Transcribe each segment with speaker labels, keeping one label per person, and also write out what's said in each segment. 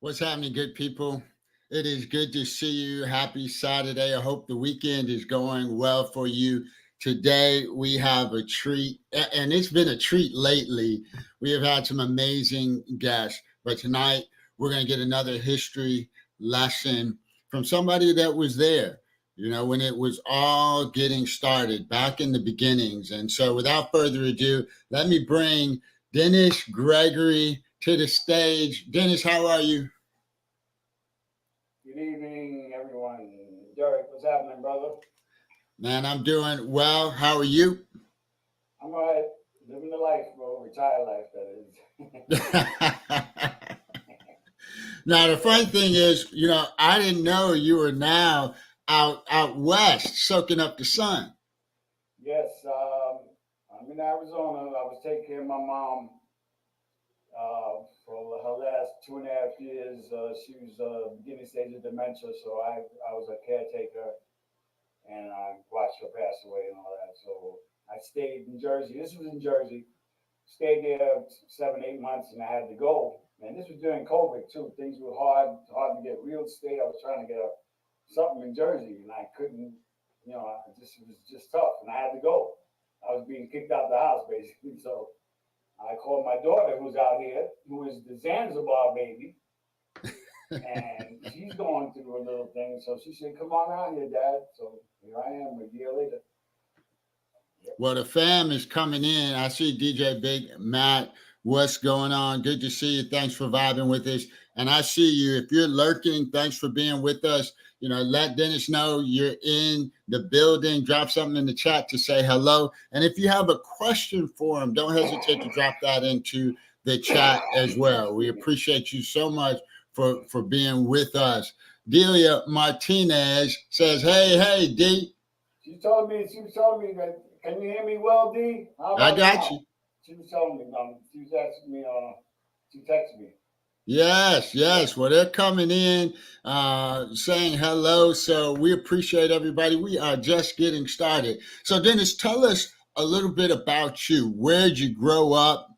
Speaker 1: What's happening, good people? It is good to see you. Happy Saturday. I hope the weekend is going well for you. Today, we have a treat, and it's been a treat lately. We have had some amazing guests, but tonight we're going to get another history lesson from somebody that was there, when it was all getting started back in the beginnings. And so, without further ado, let me bring Dennis Gregory to the stage. Dennis, how are you?
Speaker 2: Good evening, everyone. Derek, what's happening, brother?
Speaker 1: Man, I'm doing well. How are you?
Speaker 2: I'm all right. Living the life, bro. Retired life, that is.
Speaker 1: Now, the funny thing is, I didn't know you were now out west soaking up the sun.
Speaker 2: Yes, I'm in Arizona. I was taking care of my mom for her last 2.5 years. She was beginning stage of dementia, so I was a caretaker and I watched her pass away and all that. So I stayed in Jersey. This was in Jersey. Stayed there 7, 8 months, and I had to go. And this was during COVID too. Things were hard to get real estate. I was trying to get something in Jersey, and I couldn't. It was just tough, and I had to go. I was being kicked out the house basically. So I called my daughter, who's out here, who is the Zanzibar baby, and she's going through a little thing. So she said, "Come on out here, Dad." So here I am a year later.
Speaker 1: Well, the fam is coming in. I see DJ Big Matt. What's going on? Good to see you. Thanks for vibing with us. And I see you. If you're lurking, thanks for being with us. Let Dennis know you're in the building. Drop something in the chat to say hello. And if you have a question for him, don't hesitate to drop that into the chat as well. We appreciate you so much for being with us. Delia Martinez says, hey, D.
Speaker 2: She was telling me that, can you hear me well, D?
Speaker 1: I got you.
Speaker 2: She was telling me, she was asking me, she texted me.
Speaker 1: Yes. Well, they're coming in saying hello. So we appreciate everybody. We are just getting started. So Dennis, tell us a little bit about you. Where'd you grow up?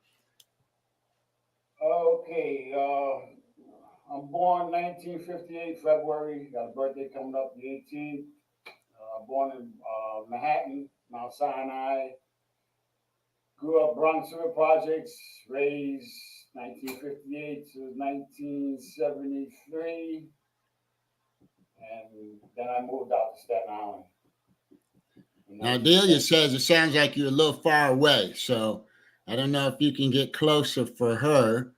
Speaker 2: Okay. I'm born 1958, February. Got a birthday coming up the 18th. Born in Manhattan, Mount Sinai. Grew up Bronx River Projects, raised 1958 to 1973. And then I moved out to Staten Island.
Speaker 1: Now, Delia says it sounds like you're a little far away. So I don't know if you can get closer for her.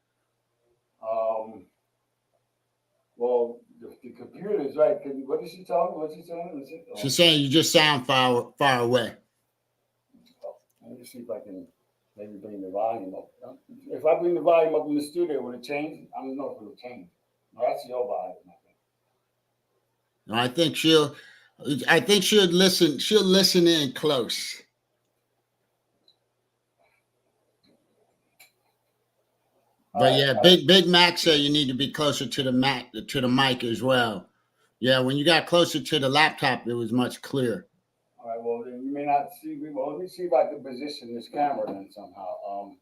Speaker 2: Well, the computer is right. What did she tell me? What's she saying?
Speaker 1: She's saying you just sound far away.
Speaker 2: Let me see if I can maybe bring the volume up. If I bring the volume up in the studio, will it change? I don't know if it'll change. No, that's your volume, I think.
Speaker 1: I think she'll listen. She'll listen in close. But yeah, Big Mac said you need to be closer to the mic as well. Yeah, when you got closer to the laptop, it was much clearer.
Speaker 2: All right. Well, then you may not see me. Well, let me see if I can position this camera then somehow.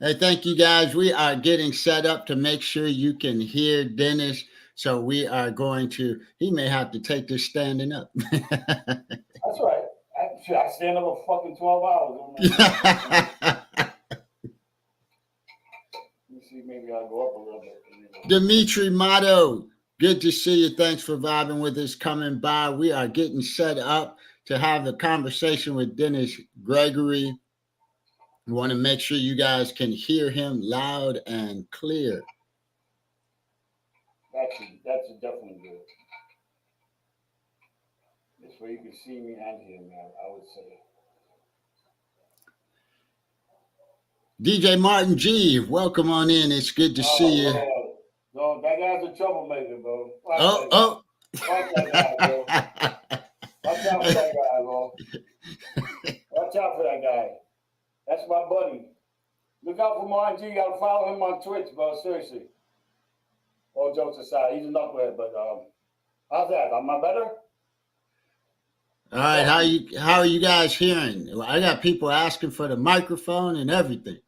Speaker 1: Hey, thank you guys. We are getting set up to make sure you can hear Dennis. So we are going to. He may have to take this standing up.
Speaker 2: That's right. I stand up for fucking 12 hours. Let me see. Maybe I'll go up a little bit.
Speaker 1: Dimitri Motto, good to see you. Thanks for vibing with us, coming by. We are getting set up to have a conversation with Dennis Gregory. We want to make sure you guys can hear him loud and clear.
Speaker 2: That's definitely good. This way you can see me and hear me, I would say.
Speaker 1: DJ Martin G, welcome on in. It's good to see you.
Speaker 2: No, that guy's a troublemaker, bro.
Speaker 1: Watch
Speaker 2: that guy, bro. Watch out for that guy, bro. Watch out for that guy. That's my buddy. Look out for Martin G. You gotta follow him on Twitch, bro. Seriously. All jokes aside, he's a knucklehead, but how's that? Am I better?
Speaker 1: All right, how are you guys hearing? I got people asking for the microphone and everything.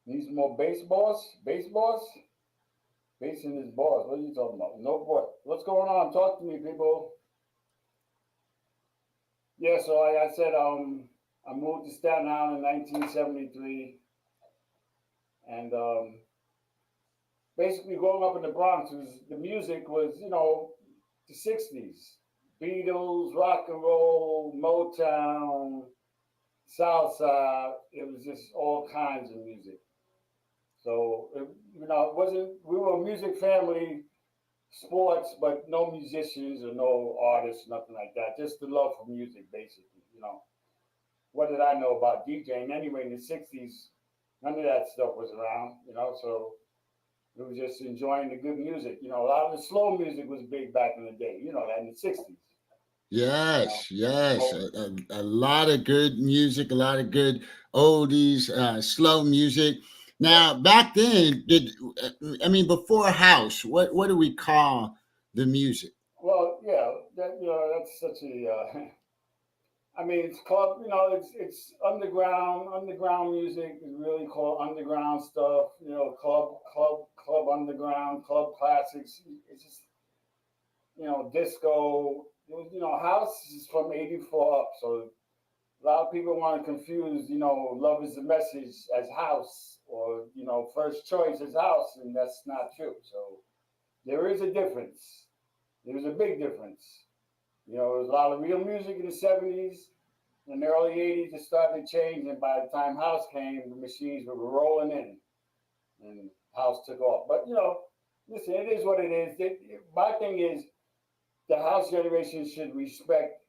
Speaker 2: Need some more bass boss? Bass boss? Bass in his boss. What are you talking about? No what? What's going on? Talk to me, people. Yeah, so like I said, I moved to Staten Island in 1973, and basically growing up in the Bronx was the music was the '60s, Beatles, rock and roll, Motown, salsa. It was just all kinds of music. So it wasn't. We were a music family, sports, but no musicians or no artists, nothing like that. Just the love for music, basically. What did I know about DJing anyway in the '60s? None of that stuff was around. So we were just enjoying the good music. A lot of the slow music was big back in the day. That in the '60s. You know,
Speaker 1: Yes, yes.
Speaker 2: so
Speaker 1: A lot of good music, a lot of good oldies, slow music.
Speaker 2: yeah.
Speaker 1: Now, back then, I mean before house? What do we call the music?
Speaker 2: Well, yeah. That's such a. I mean, it's called, it's underground music is really called underground stuff. Club underground, club classics. It's just, disco. House is from '84 up, so a lot of people want to confuse, love is the message as house, or first choice as house, and that's not true. So there is a difference. There's a big difference. There's a lot of real music in the '70s. In the early '80s, it started to change, and by the time house came, the machines were rolling in, and house took off. But listen, it is what it is. My thing is, the house generation should respect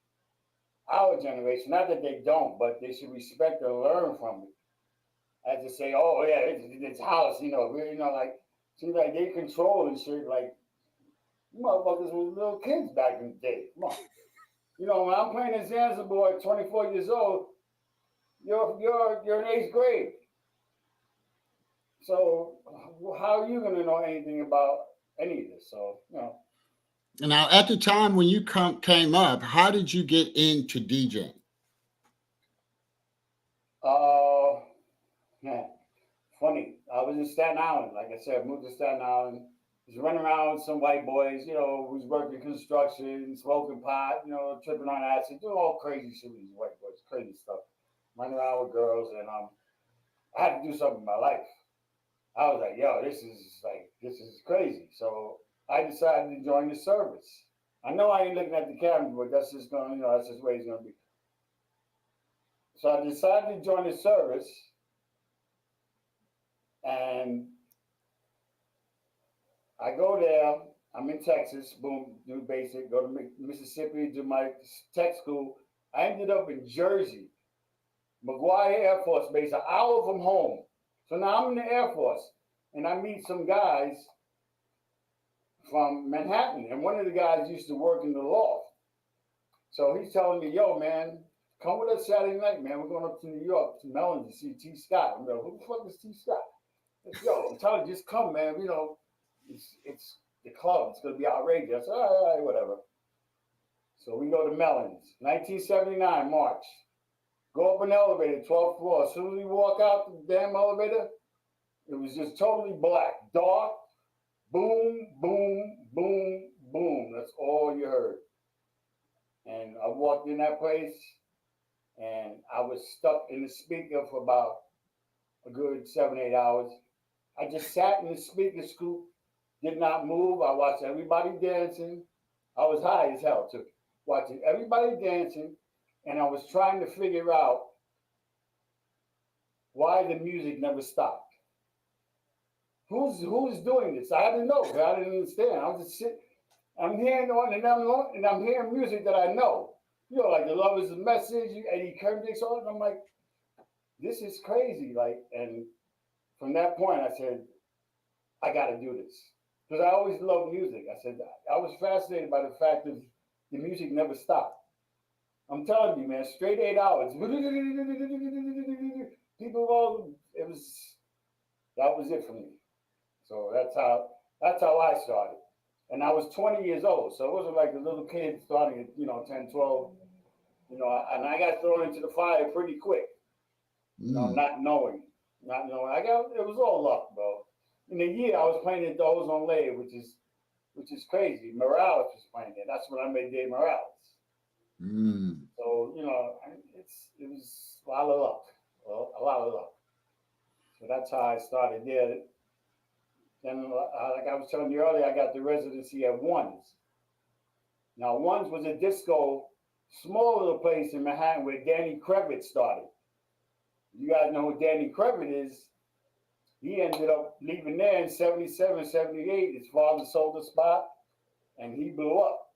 Speaker 2: our generation. Not that they don't, but they should respect and learn from it. As to say, oh yeah, it's house. Like seems like they control and shit. Like motherfuckers were little kids back in the day. Come on. When I'm playing in Zanzibar at 24 years old, you're in eighth grade. So how are you going to know anything about any of this? So
Speaker 1: Now, at the time when you came up, how did you get into DJing?
Speaker 2: uh, man, funny. I was in Staten Island, like I said, moved to Staten Island. Was running around with some white boys, who's working construction, smoking pot, tripping on acid, doing all crazy shit with these white boys, crazy stuff. Running around with girls, and I had to do something in my life. I was like, yo, this is crazy. So I decided to join the service. I know I ain't looking at the camera, but that's just gonna, that's just the way it's gonna be. So I decided to join the service, and I go there. I'm in Texas, boom, do basic, go to Mississippi, do my tech school. I ended up in Jersey, McGuire Air Force Base, an hour from home. So now I'm in the Air Force, and I meet some guys from Manhattan, and one of the guys used to work in the loft. So he's telling me, "Yo, man, come with us Saturday night, man. We're going up to New York to Mellon to see T. Scott." I'm like, "Who the fuck is T. Scott?" Yo, I'm telling you, just come, man. It's the club. It's gonna be outrageous. I said, all right, whatever. So we go to Mellon's, 1979, March. Go up an elevator, 12th floor. As soon as we walk out the damn elevator, it was just totally black, dark. Boom, boom, boom, boom. That's all you heard. And I walked in that place, and I was stuck in the speaker for about a good 7, 8 hours. I just sat in the speaker scoop, did not move. I watched everybody dancing. I was high as hell too, watching everybody dancing, and I was trying to figure out why the music never stopped. Who's doing this? I didn't know. I didn't understand. I was just sitting. I'm hearing on and I'm hearing music that I know. Like the love is a message, Eddie Kendricks, all. And I'm like, this is crazy. Like, and from that point, I said, I got to do this because I always loved music. I said I was fascinated by the fact that the music never stopped. I'm telling you, man, straight 8 hours. People all it was that was it for me. So that's how I started. And I was 20 years old, so it wasn't like a little kid starting at 10, 12. And I got thrown into the fire pretty quick.
Speaker 1: Mm.
Speaker 2: Not knowing. Not knowing, it was all luck, bro. In a year, I was playing at those on Lay, which is crazy. Morales was playing there. That's when I met Dave Morales.
Speaker 1: Mm.
Speaker 2: So it was a lot of luck, a lot of luck. So that's how I started there. Then, like I was telling you earlier, I got the residency at Ones. Now, Ones was a disco, small little place in Manhattan where Danny Kravitz started. You guys know who Danny Kravitz is. He ended up leaving there in 77, 78. His father sold the spot and he blew up.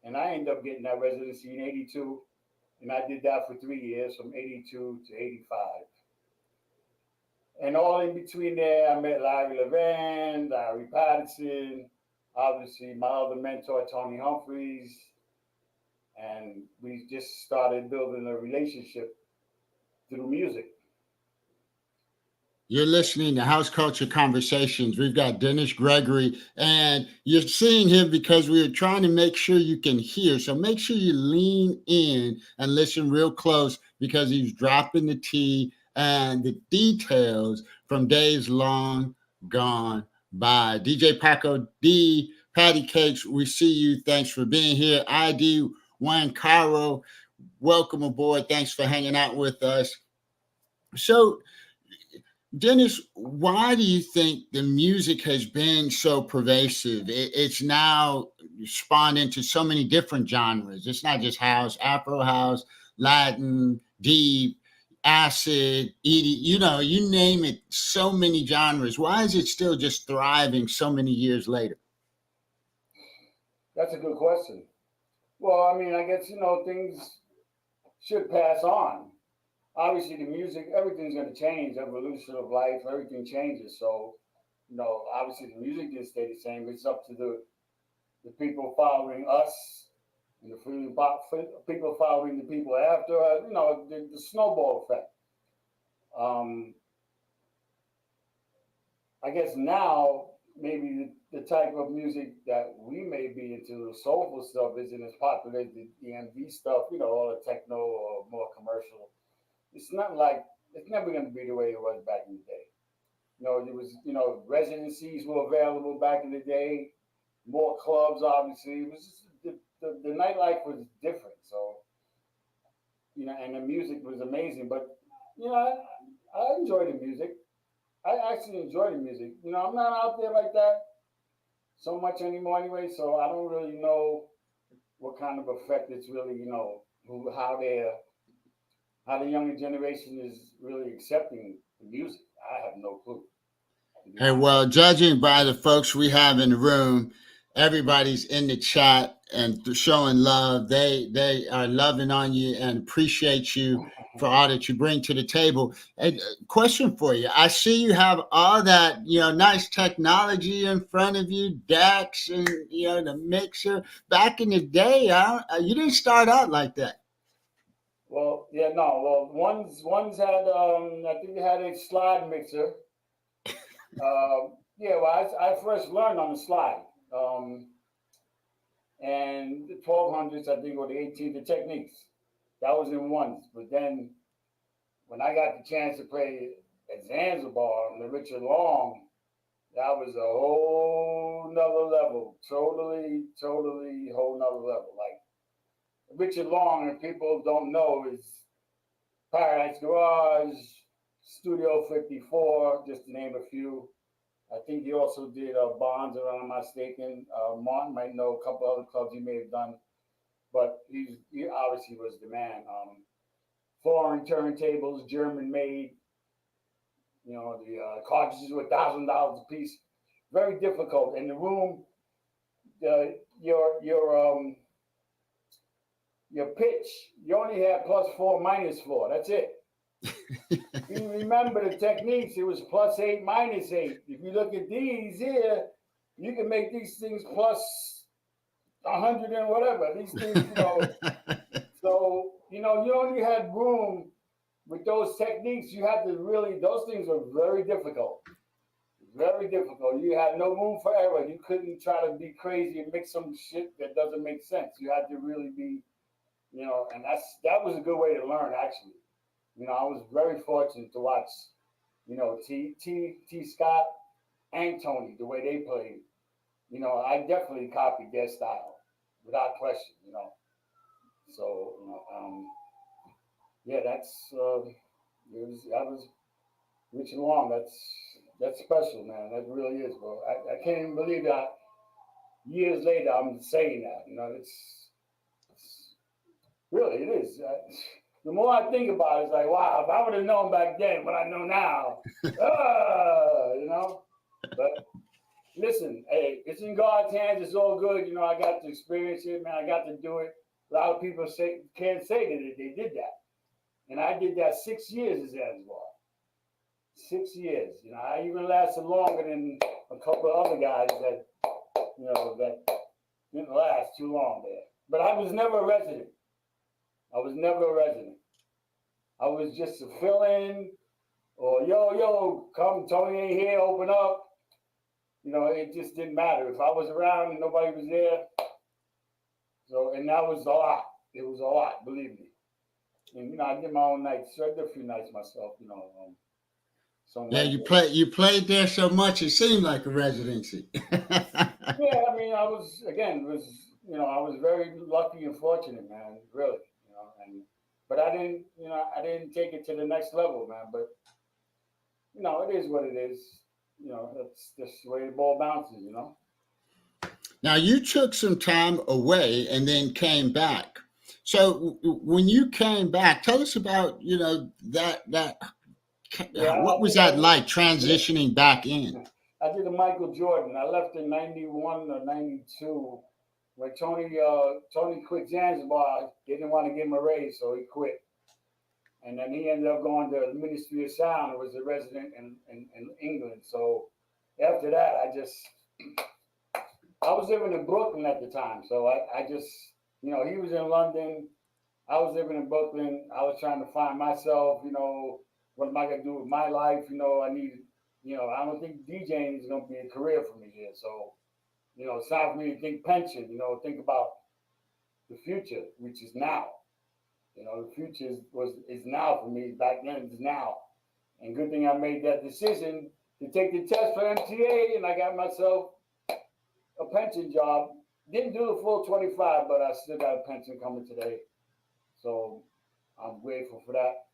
Speaker 2: And I ended up getting that residency in 82. And I did that for 3 years from 82 to 85. And all in between there, I met Larry Levan, Larry Patterson, obviously my other mentor, Tony Humphreys. And we just started building a relationship through music.
Speaker 1: You're listening to House Culture Conversations. We've got Dennis Gregory, and you're seeing him because we are trying to make sure you can hear. So make sure you lean in and listen real close because he's dropping the tea and the details from days long gone by. DJ Paco D, Patty Cakes, we see you. Thanks for being here. ID Juan Caro, welcome aboard. Thanks for hanging out with us. So, Dennis, why do you think the music has been so pervasive? It's now spawned into so many different genres. It's not just house, Afro house, Latin, deep, acid, ED, you name it, so many genres. Why is it still just thriving so many years later?
Speaker 2: That's a good question. Well, I mean, I guess, things should pass on. Obviously, the music, everything's going to change. Evolution of life, everything changes. So, obviously the music didn't stay the same. It's up to the people following us and the people following the people after us, the snowball effect. Um, I guess now maybe the type of music that we may be into, the soulful stuff, isn't as popular as the DMV stuff, all the techno or more commercial. It's not like, it's never going to be the way it was back in the day. There was, residencies were available back in the day, more clubs, obviously. It was just, the nightlife was different. So, and the music was amazing. But, I enjoy the music. I actually enjoy the music. I'm not out there like that so much anymore anyway, so I don't really know what kind of effect it's really, how the younger generation is really accepting the music. I have no clue, to be
Speaker 1: Hey,
Speaker 2: honest.
Speaker 1: well, judging by the folks we have in the room, everybody's in the chat and showing love. They are loving on you and appreciate you for all that you bring to the table. And question for you: I see you have all that nice technology in front of you, decks and the mixer. Back in the day, you didn't start out like that.
Speaker 2: Well, yeah, no. Well, one's had I think they had a slide mixer. Yeah, well, I first learned on the slide. And the 1200s, I think, or the 18, the techniques. That was in ones. But then when I got the chance to play at Zanzibar on the Richard Long, that was a whole nother level. Totally, totally whole nother level. Like Richard Long, if people don't know, is Paradise Garage, Studio 54, just to name a few. I think he also did Bonds, if I'm not mistaken. Martin might know a couple other clubs he may have done, but he obviously was the man. Foreign turntables, German made. The cartridges were $1,000 a piece. Very difficult. In the room, the your pitch, you only had +4, -4. That's it. If you remember the techniques, it was +8, -8. If you look at these here, you can make these things plus 100 and whatever. These things, So, you only had room with those techniques. You had to really, those things were very difficult. Very difficult. You had no room for error. You couldn't try to be crazy and mix some shit that doesn't make sense. You had to really be, and that was a good way to learn, actually. I was very fortunate to watch, T Scott and Tony, the way they played. I definitely copied their style without question. So yeah, I was Richard Long. That's special, man. That really is, bro. I can't even believe that years later I'm saying that. It's really it is. The more I think about it, it's like, wow, if I would have known back then what I know now, But listen, hey, it's in God's hands. It's all good. I got to experience it, man. I got to do it. A lot of people can't say that they did that. And I did that 6 years as Zanzibar. 6 years. I even lasted longer than a couple of other guys that didn't last too long there. But I was never a resident. I was never a resident. I was just a fill-in or yo, come, Tony ain't here, open up. It just didn't matter. If I was around and nobody was there. So, and that was a lot. It was a lot, believe me. And, I did my own nights. So I did a few nights myself,
Speaker 1: Yeah, you played there so much, it seemed like a residency.
Speaker 2: Yeah, I mean, I was very lucky and fortunate, man, really, but I didn't take it to the next level, man, but, it is what it is. That's just the way the ball bounces.
Speaker 1: Now you took some time away and then came back. So when you came back, tell us about that.
Speaker 2: Yeah,
Speaker 1: What
Speaker 2: I
Speaker 1: was
Speaker 2: think
Speaker 1: that like transitioning back in?
Speaker 2: I did a Michael Jordan. I left in '91 or '92 when Tony quit Zanzibar. They didn't want to give him a raise, so he quit. And then he ended up going to the Ministry of Sound. Was a resident in England. So after that, I was living in Brooklyn at the time. So I just, he was in London. I was living in Brooklyn. I was trying to find myself. What am I gonna do with my life? I need. I don't think DJing is gonna be a career for me here. So, it's time for me to think pension. Think about the future, which is now. The future is now for me. Back then, it's now. And good thing I made that decision to take the test for MTA, and I got myself a pension job. Didn't do the full 25, but I still got a pension coming today. So I'm grateful for that.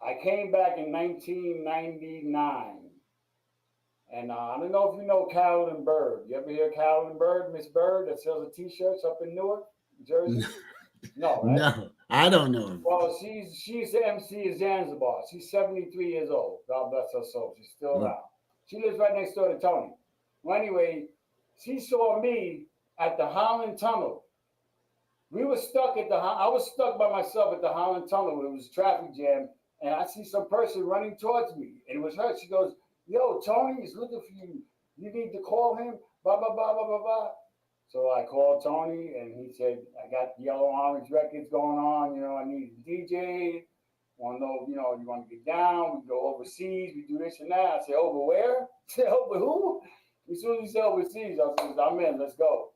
Speaker 2: I came back in 1999. And I don't know if you know Carolyn Bird. You ever hear Carolyn Bird, Miss Bird, that sells the T-shirts up in Newark, Jersey? No, right?
Speaker 1: No, I don't know him.
Speaker 2: Well, she's the MC of Zanzibar. She's 73 years old. God bless her soul. She's still around. She lives right next door to Tony. Well, anyway, she saw me at the Holland Tunnel. I was stuck by myself at the Holland Tunnel. It was a traffic jam, and I see some person running towards me, and it was her. She goes, "Yo, Tony is looking for you. You need to call him." Blah blah blah blah blah blah. So I called Tony, and he said, "I got Yellow Orange Records going on. I need a DJ. Want to know, you want to get down? We go overseas. We do this and that." I said, "Over where?" He said, "Over who?" As soon as he said overseas, I said, "I'm in. Let's go."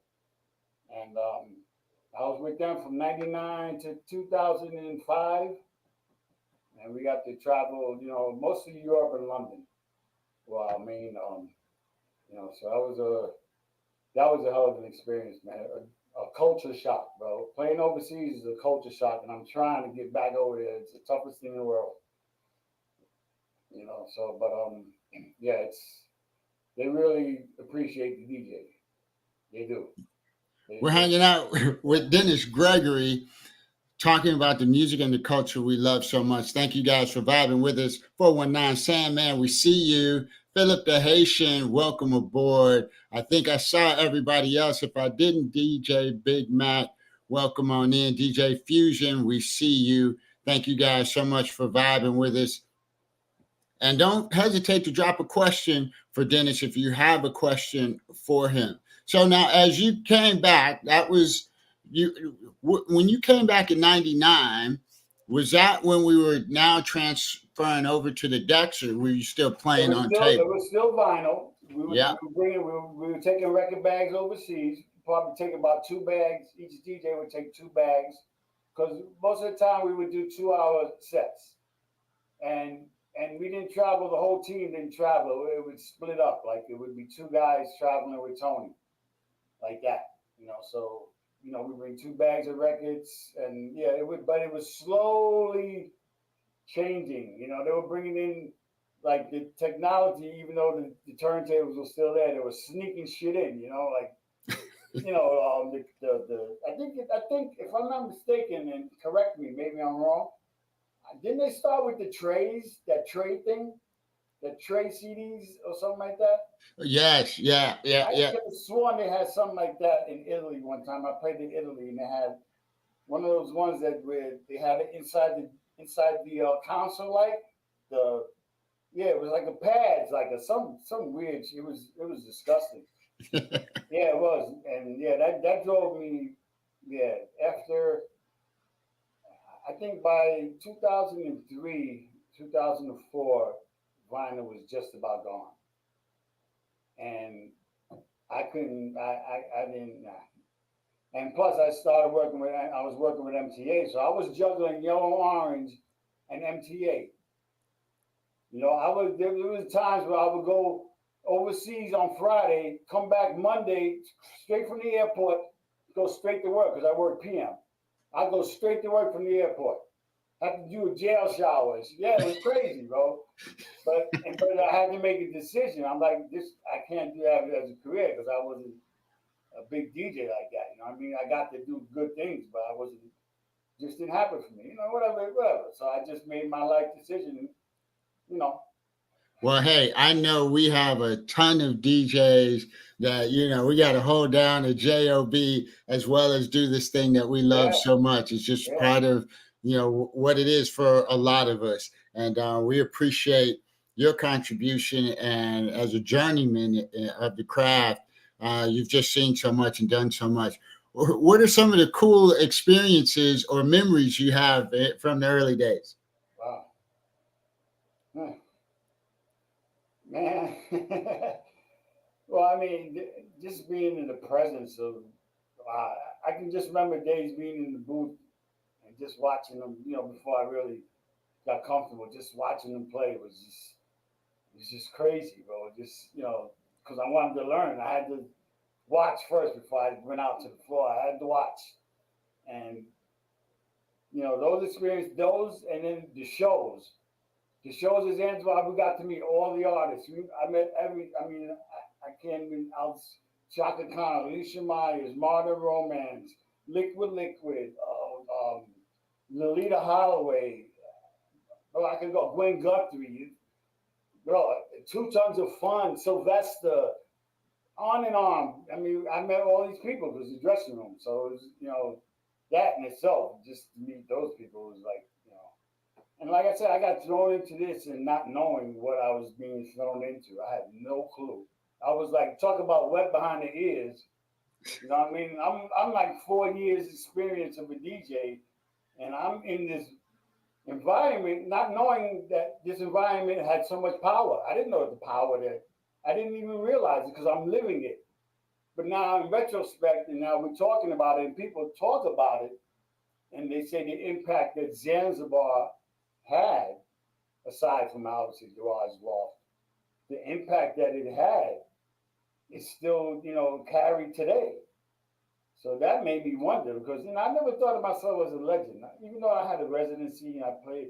Speaker 2: And I was with them from '99 to 2005, and we got to travel, mostly Europe and London. Well, I mean, so that was a hell of an experience, man. A culture shock, bro. Playing overseas is a culture shock, and I'm trying to get back over there. It's the toughest thing in the world, So, but yeah, they really appreciate the DJ. They do.
Speaker 1: We're hanging out with Dennis Gregory, talking about the music and the culture we love so much. Thank you guys for vibing with us. 419 Sandman, we see you. Philip the Haitian, welcome aboard. I think I saw everybody else. If I didn't, DJ Big Mac, welcome on in. DJ Fusion, we see you. Thank you guys so much for vibing with us. And don't hesitate to drop a question for Dennis if you have a question for him. So now, as you came back, that was when you came back in '99. Was that when we were now transferring over to the decks, or were you still playing on tape?
Speaker 2: It was still vinyl. We were taking record bags overseas. Probably take about 2 bags. Each DJ would take 2 bags, because most of the time we would do 2-hour sets. And and we didn't travel. The whole team didn't travel. It would split up. Like it would be two guys traveling with Tony, like that. So we bring two bags of records, and yeah, it would. But it was slowly changing. They were bringing in like the technology, even though the turntables were still there. They were sneaking shit in. Like I think if I'm not mistaken, and correct me, maybe I'm wrong. Didn't they start with the trays, that tray thing, the tray CDs or something like that?
Speaker 1: Yes, yeah, yeah,
Speaker 2: I
Speaker 1: yeah.
Speaker 2: could have sworn they had something like that in Italy one time. I played in Italy and they had one of those ones that where they had it inside the console, like the yeah, it was like a pads, like some weird. It was disgusting. Yeah, it was, and yeah, that drove me. Yeah, after I think by 2003, 2004, vinyl was just about gone, and I couldn't. I didn't. Nah. And plus, I was working with MTA, so I was juggling Yellow Orange and MTA. There was times where I would go overseas on Friday, come back Monday, straight from the airport, go straight to work because I work PM. I go straight to work from the airport. Have to do jail showers. Yeah, it was crazy, bro. But I had to make a decision. I'm like, this I can't do that as a career because I wasn't a big DJ like that. I mean, I got to do good things, but I wasn't. Just didn't happen for me. Whatever. So I just made my life decision. You know,
Speaker 1: Well, hey, I know we have a ton of DJs that, we got to hold down a job as well as do this thing that we love
Speaker 2: yeah,
Speaker 1: so much. It's just
Speaker 2: yeah.
Speaker 1: part of, what it is for a lot of us. And we appreciate your contribution. And as a journeyman of the craft, you've just seen so much and done so much. What are some of the cool experiences or memories you have from the early days?
Speaker 2: Wow, man. Well, I mean, just being in the presence of, I can just remember days being in the booth and just watching them. Before I really got comfortable, just watching them play was just crazy, bro. Just because I wanted to learn, I had to watch first before I went out to the floor. I had to watch, and those experiences, those, and then the shows. The shows at Zanzibar, we got to meet all the artists. I met every. I mean, I can't even. Chaka Khan, Alicia Myers, Marta Romance, Liquid, Lolita Holloway. Bro, I could go. Gwen Guthrie, bro. 2 Tons of Fun, Sylvester, on and on. I mean, I met all these people. It was a dressing room, so it was that in itself, just to meet those people was like. And like I said, I got thrown into this and not knowing what I was being thrown into. I had no clue. I was like, talk about wet behind the ears. You know what I mean? I'm like 4 years experience of a DJ, and I'm in this environment, not knowing that this environment had so much power. I didn't know the power that I didn't even realize it because I'm living it. But now in retrospect, and now we're talking about it, and people talk about it, and they say the impact that Zanzibar had, aside from obviously Gerard's loss, the impact that it had is still, carried today. So that made me wonder because I never thought of myself as a legend, even though I had a residency and I played.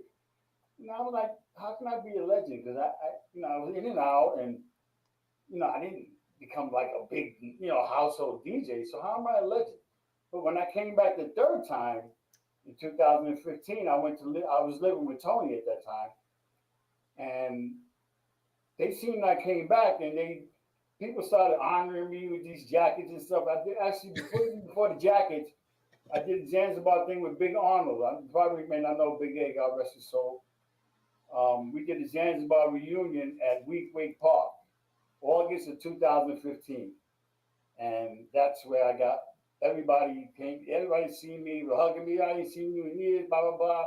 Speaker 2: I was like, how can I be a legend? Because I was in and out, and I didn't become like a big, household DJ. So how am I a legend? But when I came back the third time in 2015, I was living with Tony at that time, and they seen I came back, and people started honoring me with these jackets and stuff. I did actually before the jackets, I did the Zanzibar thing with Big Arnold. I probably may not know Big A, God rest his soul. We did the Zanzibar reunion at Wake Park, August of 2015, and that's where I got everybody came. Everybody seen me, were hugging me. I ain't seen you in years, blah blah blah,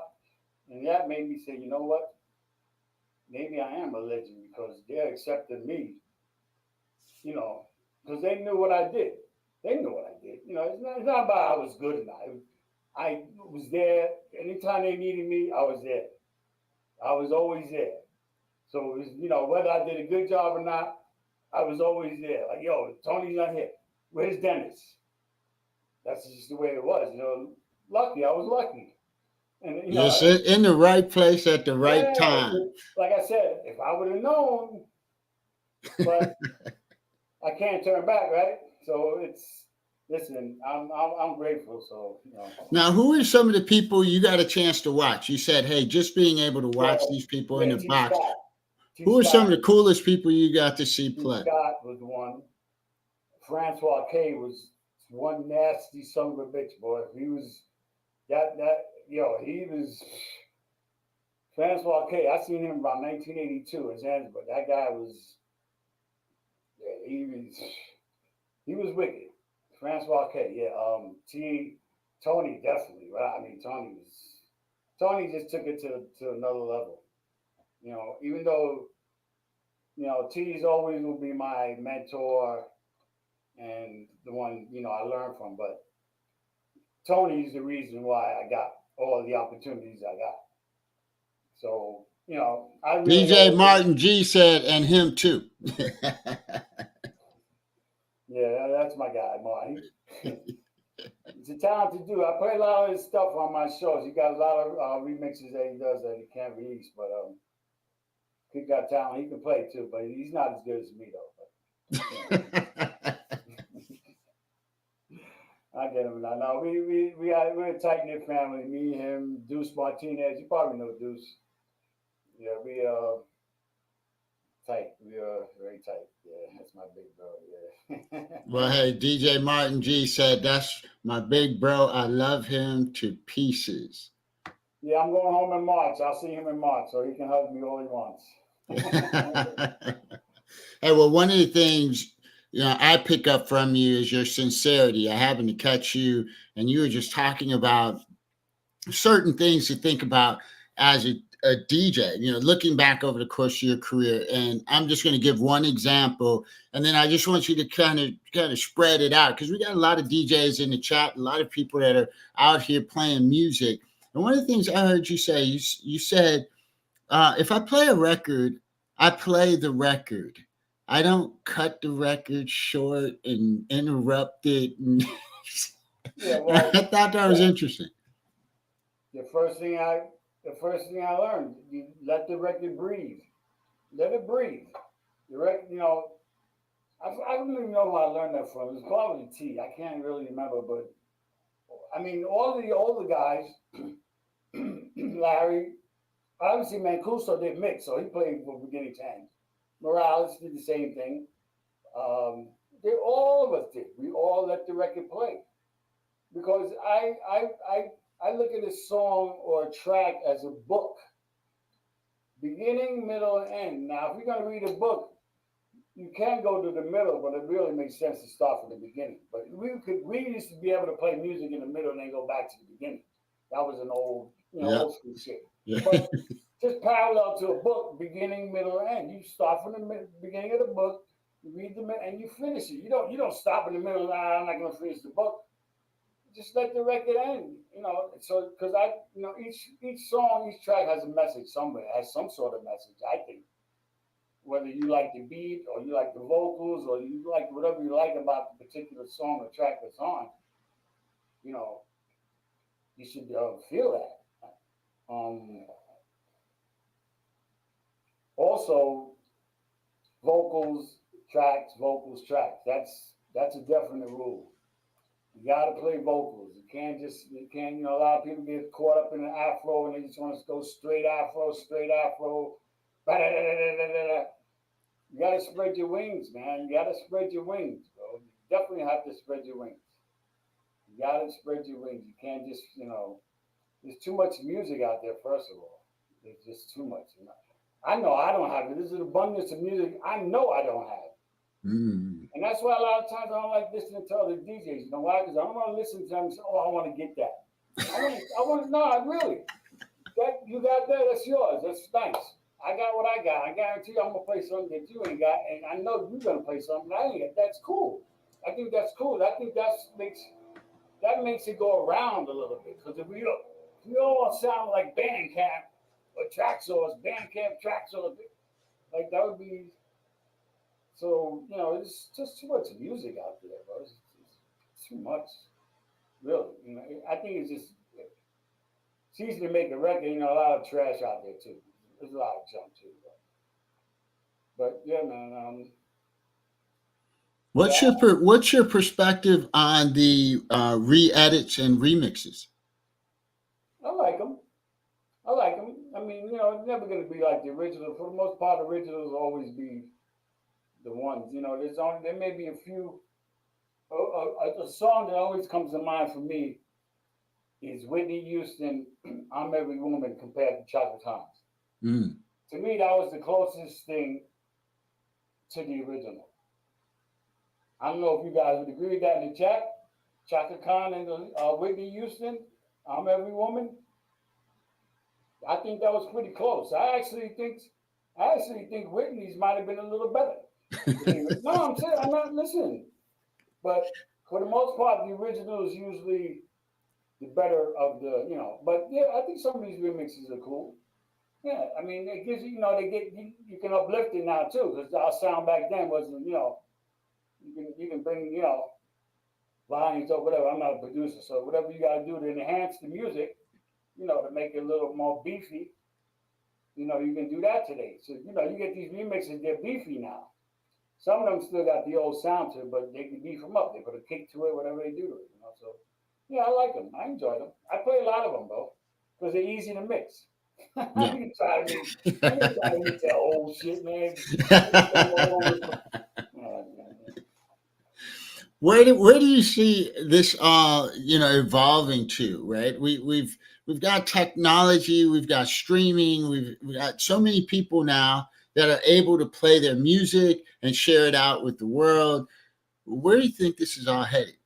Speaker 2: and that made me say, you know what? Maybe I am a legend because they accepted me, because they knew what I did. They knew what I did. It's not about I was good or not. I was there. Anytime they needed me, I was there. I was always there. So it was, whether I did a good job or not, I was always there. Like, yo, Tony's not here. Where's Dennis? That's just the way it was. Lucky. I was lucky. And
Speaker 1: Just in the right place at the right
Speaker 2: yeah.
Speaker 1: time.
Speaker 2: Like I said, if I would have known, but I can't turn back, right? So listen. I'm grateful. So
Speaker 1: Now, who are some of the people you got a chance to watch? You said, hey, just being able to watch
Speaker 2: Well,
Speaker 1: these people in
Speaker 2: yeah,
Speaker 1: the
Speaker 2: T.
Speaker 1: box.
Speaker 2: Scott. T.
Speaker 1: Who are some
Speaker 2: Scott.
Speaker 1: of the coolest people you got to see
Speaker 2: T.
Speaker 1: play?
Speaker 2: Scott was one. Francois K was one nasty son of a bitch, boy. He was he was Francois K. I seen him around 1982 in Zanzibar. That guy was, yeah, he was wicked. Francois K. Yeah, Tony definitely. Right? I mean, Tony just took it to another level. Even though T's always will be my mentor and the one I learned from, but Tony's the reason why I got all the opportunities I got. So I really
Speaker 1: DJ
Speaker 2: owe him.
Speaker 1: Martin G said, and him too.
Speaker 2: Yeah, that's my guy, Marty. He's a talented dude. I play a lot of his stuff on my shows. He got a lot of remixes that he does that he can't release, but he got talent. He can play too, but he's not as good as me though. But, I get him now. No, we're a tight knit family. Me, him, Deuce Martinez. You probably know Deuce. Yeah, we tight. We are very tight. Yeah, that's my big bro. Yeah.
Speaker 1: Well, hey, DJ Martin G said, that's my big bro. I love him to pieces.
Speaker 2: Yeah, I'm going home in March. I'll see him in March, so he can hug me all he wants.
Speaker 1: Hey, well, one of the things I pick up from you is your sincerity. I happened to catch you, and you were just talking about certain things to think about as a DJ, looking back over the course of your career. And I'm just going to give one example, and then I just want you to kind of spread it out, because we got a lot of DJs in the chat, a lot of people that are out here playing music. And one of the things I heard you say, you said, if I play a record, I play the record. I don't cut the record short and interrupt it. And
Speaker 2: Yeah, well,
Speaker 1: I thought that was interesting.
Speaker 2: the first thing I learned, you let the record breathe. Let it breathe. The record, I don't even know who I learned that from. It was probably T. I can't really remember, but I mean, all the older guys, Larry, obviously Mancuso did mix, so he played from beginning to end. Morales did the same thing. All of us did. We all let the record play because I look at a song or a track as a book, beginning, middle, and end. Now, if you're gonna read a book, you can go to the middle, but it really makes sense to start from the beginning. But we used to be able to play music in the middle and then go back to the beginning. That was an old old school shit.
Speaker 1: Yeah.
Speaker 2: But just parallel to a book, beginning, middle, and end. You start from the beginning of the book, you read the and you finish it. You don't stop in the middle. I'm not gonna finish the book. Just let the record end. So because each song, each track has a message somewhere. It has some sort of message. I think. Whether you like the beat or you like the vocals or you like whatever you like about the particular song or track that's on, you should feel that. Also, vocals, tracks. That's a definite rule. You got to play vocals. You can't. A lot of people get caught up in the afro and they just want to go straight afro. You got to spread your wings, man. You got to spread your wings, bro. You definitely have to spread your wings. You got to spread your wings. You can't just, there's too much music out there, first of all. There's just too much. I know I don't have it. There's an abundance of music I know I don't have. And that's why a lot of times I don't like listening to other DJs. You know why? Because I don't want to listen to them and say, oh, I want to get that. Really. You got that, that's yours. That's nice. I got what I got. I guarantee you I'm going to play something that you ain't got. And I know you're going to play something I ain't got. That's cool. I think that's cool. I think that makes it go around a little bit. Because if we all sound like Bandcamp or Traxsource, Bandcamp, Traxsource, Like that would be so. It's just too much music out there, bro. It's too much, really. I think it's easy to make a record. A lot of trash out there too. There's a lot of junk too, but yeah, man. Yeah,
Speaker 1: What's your perspective on the re-edits and remixes?
Speaker 2: I like them. I like them. I mean, it's never gonna be like the original. For the most part, originals will always be the ones. There may be a few. A song that always comes to mind for me is Whitney Houston, "I'm Every Woman" compared to Chaka Khan's.
Speaker 1: Mm.
Speaker 2: To me, that was the closest thing to the original. I don't know if you guys would agree with that in the chat. Chaka Khan and Whitney Houston, "I'm Every Woman." I think that was pretty close. I actually think Whitney's might have been a little better. No, I'm saying I'm not listening. But for the most part, the original is usually the better of the. But yeah, I think some of these remixes are cool. Yeah, I mean, it gives you can uplift it now too, because our sound back then wasn't, you can bring, lines or whatever. I'm not a producer, so whatever you got to do to enhance the music, to make it a little more beefy, you can do that today. So you get these remixes, they're beefy now. Some of them still got the old sound to it, but they can beef them up. They put a kick to it, whatever they do to it. So yeah, I like them. I enjoy them. I play a lot of them though, because they're easy to mix. I
Speaker 1: Yeah.
Speaker 2: ain't trying to mix that old shit, man.
Speaker 1: Where do you see this evolving to, right? We've got technology, we've got streaming, we've got so many people now that are able to play their music and share it out with the world. Where do you think this is all headed?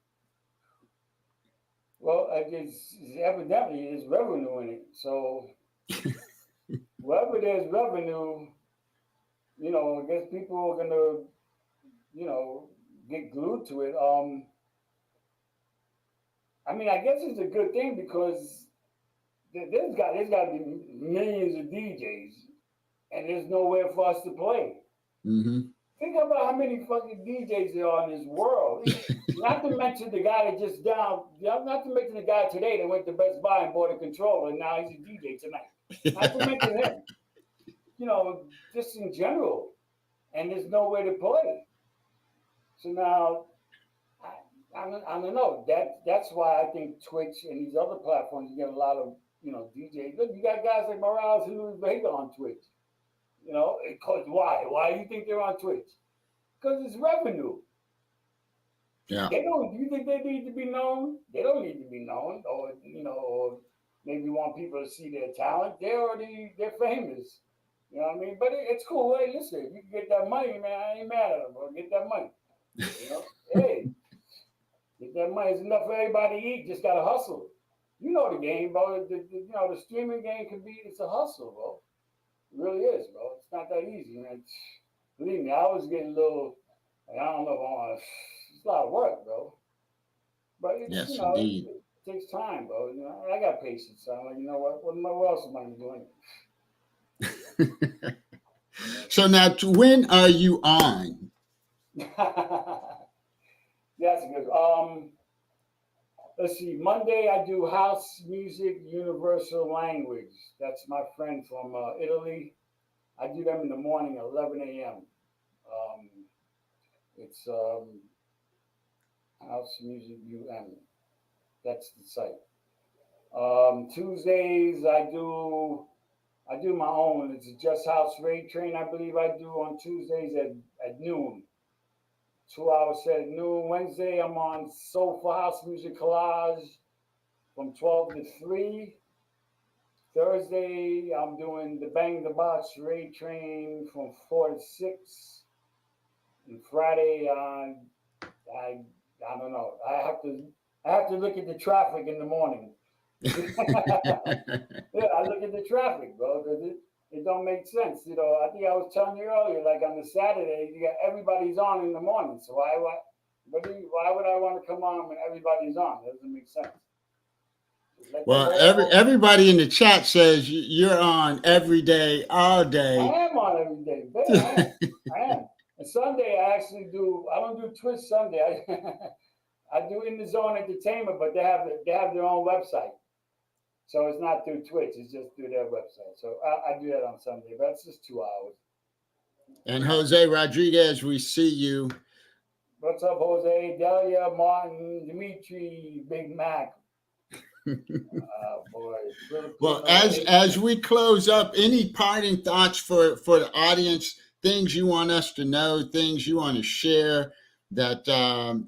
Speaker 2: Well, it's evidently there's revenue in it. So wherever there's revenue, I guess people are gonna, get glued to it. I mean, I guess it's a good thing because there's got to be millions of DJs, and there's nowhere for us to play.
Speaker 1: Mm-hmm.
Speaker 2: Think about how many fucking DJs there are in this world. Not to mention the guy that just not to mention the guy today that went to Best Buy and bought a controller, and now he's a DJ tonight. Not to mention him. Just in general, and there's nowhere to play. So now, I don't know. That's why I think Twitch and these other platforms you get a lot of DJs. Look, you got guys like Morales who Vega on Twitch. Because why? Why do you think they're on Twitch? Because it's revenue.
Speaker 1: Yeah.
Speaker 2: They don't. Do you think they need to be known? They don't need to be known, or maybe want people to see their talent. They're famous. You know what I mean? But it's cool. Hey, listen, if you can get that money, man, I ain't mad at them, bro. Get that money. Hey, get that money. It's enough for everybody to eat. Just gotta hustle. You know the game, bro. The streaming game it's a hustle, bro. It really is, bro. It's not that easy, man. Believe me, I was getting a little. I don't know if I want. It's a lot of work, bro. But it's
Speaker 1: Yes, indeed.
Speaker 2: it takes time, bro. I got patience. So I'm like, you know what? What else am I doing?
Speaker 1: So now, when are you on?
Speaker 2: That's good. Let's see. Monday I do house music universal language. That's my friend from Italy. I do them in the morning, 11 a.m. It's house music That's the site. Tuesdays I do my own. It's a Just House Raid Train. I believe I do on Tuesdays at noon. 2 hours set at noon. Wednesday, I'm on Soulful House Music Collage from 12 to 3. Thursday, I'm doing the Bang the Box Raid Train from 4 to 6. And Friday, I don't know. I have to look at the traffic in the morning. Yeah, I look at the traffic, bro, because it don't make sense. I think I was telling you earlier, like on the Saturday, you got everybody's on in the morning. So why would I want to come on when everybody's on? That doesn't make sense.
Speaker 1: Well, everybody in the chat says you're on every day, all
Speaker 2: I
Speaker 1: day.
Speaker 2: am on every day. Yeah, I am. I am. And Sunday I actually do. I don't do Twitch Sunday. I do In the Zone Entertainment, but they have their own website, so it's not through Twitch. It's just through their website. So I do that on Sunday, but it's just 2 hours.
Speaker 1: And Jose Rodriguez, we see you.
Speaker 2: What's up, Jose, Delia, Martin, Dimitri, Big Mac? Boy,
Speaker 1: Well,
Speaker 2: Filipino.
Speaker 1: as we close up, any parting thoughts for the audience? Things you want us to know, things you want to share that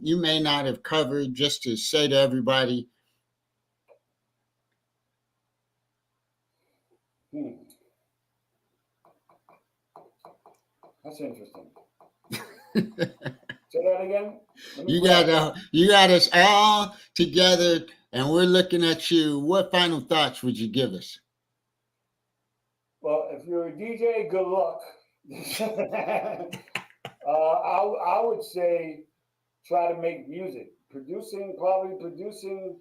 Speaker 1: you may not have covered, just to say to everybody.
Speaker 2: That's interesting. Say that again.
Speaker 1: You got us all together, and we're looking at you. What final thoughts would you give us?
Speaker 2: Well, if you're a DJ, good luck. I would say try to make music, probably producing,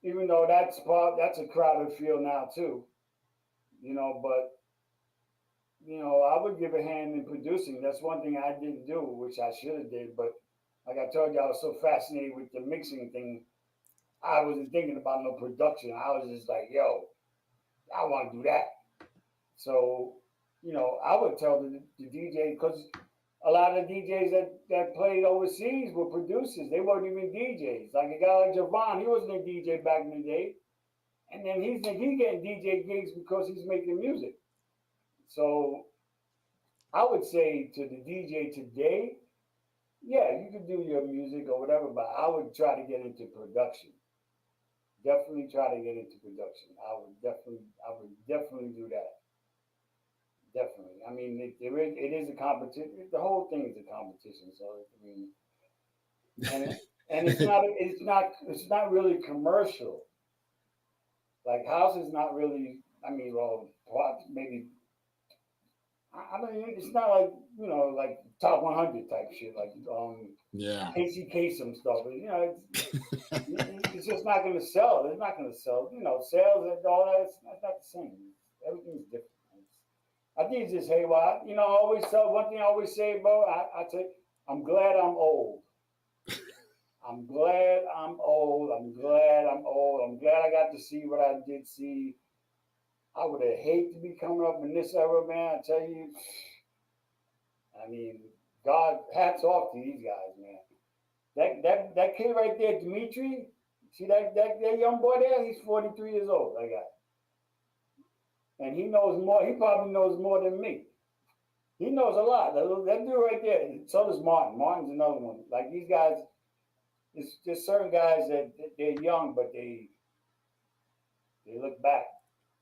Speaker 2: even though that's a crowded field now too. But I would give a hand in producing. That's one thing I didn't do, which I should have did. But like I told you, I was so fascinated with the mixing thing. I wasn't thinking about no production. I was just like, yo, I want to do that. So, I would tell the DJ, because a lot of the DJs that played overseas were producers. They weren't even DJs. Like a guy like Javon, he wasn't a DJ back in the day. And then he's getting DJ gigs because he's making music. So I would say to the DJ today, yeah, you can do your music or whatever, but I would try to get into production. Definitely try to get into production. I would definitely do that. Definitely. I mean, it is a competition. The whole thing is a competition. So I mean, and it's not really commercial. Like house is not really. I mean, well, maybe I don't. It's not like like top 100 type shit. Like
Speaker 1: Yeah.
Speaker 2: Casey Kasem stuff. It's just not going to sell. It's not going to sell. Sales and all that. That's not the same. Everything's different. I think it's just haywire. I always tell one thing I always say, bro. I take. I'm glad I'm old. I'm glad I'm old. I'm glad I'm old. I'm glad I got to see what I did see. I would have hated to be coming up in this era, man. I tell you. I mean, God, hats off to these guys, man. That kid right there, Dimitri. See that young boy there? He's 43 years old. That guy. And he knows more. He probably knows more than me. He knows a lot. That dude right there. So does Martin. Martin's another one. Like these guys, there's certain guys that they're young, but they look back.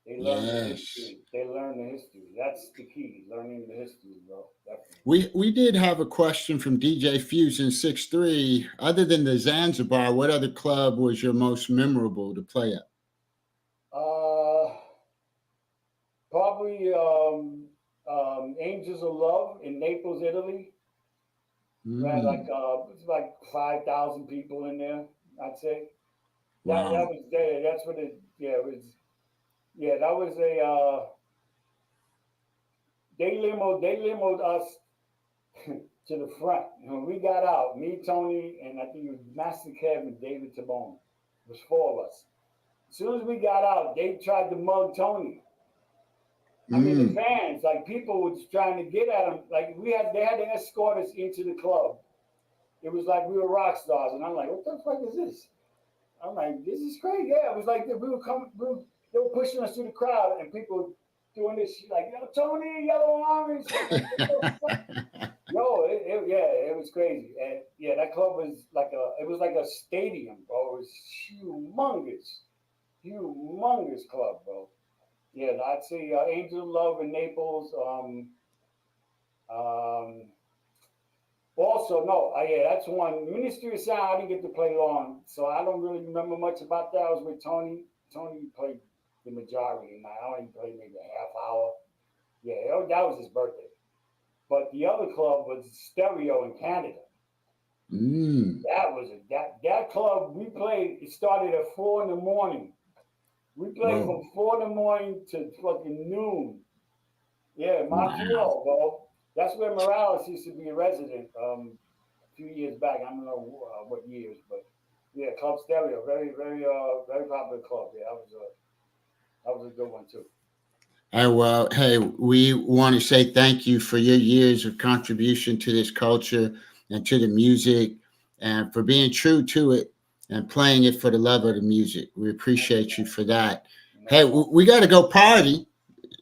Speaker 2: They learn the history. They learn the history. That's the key. Learning the history, bro. Definitely.
Speaker 1: We did have a question from DJ Fusion 63. Other than the Zanzibar, what other club was your most memorable to play at?
Speaker 2: Probably Angels of Love in Naples, Italy. We had it's like 5,000 people in there. I'd say.
Speaker 1: Wow.
Speaker 2: That was there. That's what it. Yeah, it was. Yeah, that was a. They limoed us to the front. And when we got out, me, Tony, and I think it was Master Kev and David Tabone. It was 4 of us. As soon as we got out, they tried to mug Tony. I mean, the fans, like people was trying to get at him. Like they had to escort us into the club. It was like we were rock stars, and I'm like, what the fuck is this? I'm like, this is crazy. Yeah, it was like they were pushing us through the crowd, and people doing this shit like, yo, Tony, Yellow Orange. Yo, it was crazy. And yeah, that club was like a stadium, bro. It was humongous club, bro. Yeah, I'd say Angel Love in Naples. Also, no, yeah, that's one. Ministry of Sound, I didn't get to play long, so I don't really remember much about that. I was with Tony. Tony played the majority, and I only played maybe a half hour. Yeah, that was his birthday. But the other club was Stereo in Canada. That club we played. It started at 4 in the morning. We played from 4 in the morning to fucking noon. Yeah, Montreal, bro. That's where Morales used to be a resident. A few years back. I don't know what years, but yeah, Club Stereo, very popular club. Yeah, that was a good one too.
Speaker 1: Well, hey, we want to say thank you for your years of contribution to this culture and to the music and for being true to it and playing it for the love of the music. We
Speaker 2: Thank you,
Speaker 1: appreciate you
Speaker 2: man.
Speaker 1: for that.
Speaker 2: No
Speaker 1: Hey,
Speaker 2: problem.
Speaker 1: we got to go party.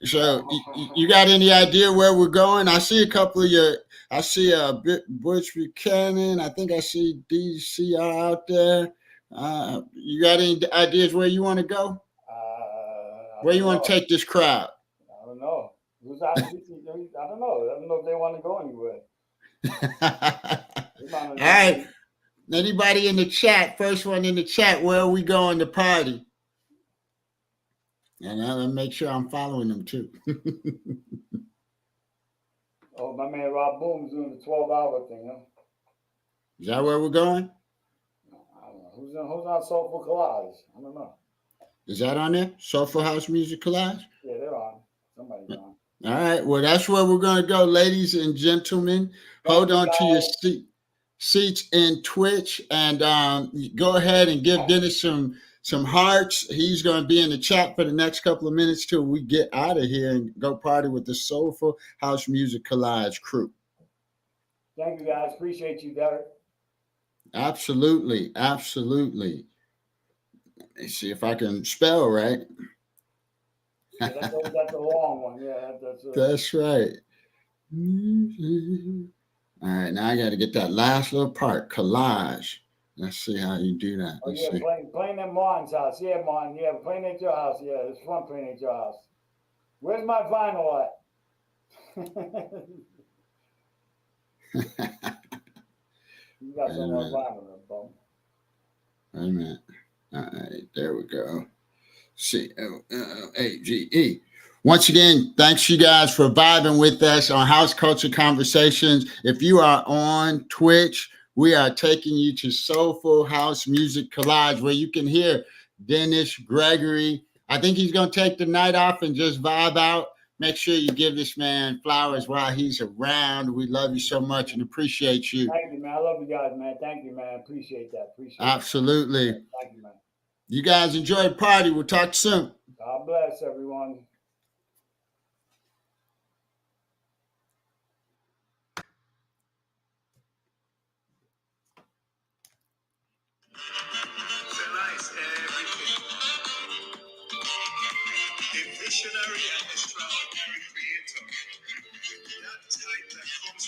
Speaker 1: So you got any idea where we're going? I see a couple of your. I see a bit Butch Buchanan. I think I see DCR out there. You got any ideas where you want to go?
Speaker 2: I
Speaker 1: Where
Speaker 2: don't
Speaker 1: you want to
Speaker 2: know.
Speaker 1: take this crowd?
Speaker 2: I don't know. Who's out? I don't know. I don't know if they want to go anywhere.
Speaker 1: All
Speaker 2: They might not
Speaker 1: right.
Speaker 2: be.
Speaker 1: Anybody in the chat? First one in the chat. Where are we going to party? And I'll make sure I'm following them too.
Speaker 2: Oh, my man Rob Boom's doing the 12-hour thing, huh?
Speaker 1: Is that where we're going?
Speaker 2: I don't know. Who's on Soulful Collage? I don't know.
Speaker 1: Is that on there? Soulful House Music Collage?
Speaker 2: Yeah, they're on. Somebody's on.
Speaker 1: All right. Well, that's where we're going to go, ladies and gentlemen.
Speaker 2: Thank
Speaker 1: Hold
Speaker 2: you
Speaker 1: on to your
Speaker 2: guys.
Speaker 1: seats in Twitch and go ahead and give Dennis some hearts. He's going to be in the chat for the next couple of minutes till we get out of here and go party with the Soulful House Music Collage crew.
Speaker 2: Thank you guys. Appreciate you, Derek.
Speaker 1: Absolutely. Absolutely. Let's see if I can spell right.
Speaker 2: Yeah, that's a long one. Yeah,
Speaker 1: That's right. All right, now I got to get that last little part, collage. Let's see how you do that.
Speaker 2: Oh
Speaker 1: Let's
Speaker 2: yeah,
Speaker 1: see.
Speaker 2: playing at Mon's house. Yeah, Mon. Yeah, playing at your house. Yeah, it's fun playing at your house. Where's my vinyl at? You got some more vinyl, bum.
Speaker 1: Wait a minute. All right, there we go. COLAGE. Once again, thanks you guys for vibing with us on House Culture Conversations. If you are on Twitch, we are taking you to Soulful House Music Collage, where you can hear Dennis Gregory. I think he's going to take the night off and just vibe out. Make sure you give this man flowers while he's around. We love you so much and appreciate you.
Speaker 2: Thank you, man. I love you guys, man. Thank you, man. Appreciate that.
Speaker 1: Absolutely.
Speaker 2: That. Thank you, man.
Speaker 1: You guys enjoy the party. We'll talk soon.
Speaker 2: God bless everyone. A visionary and extraordinary creator. That type that comes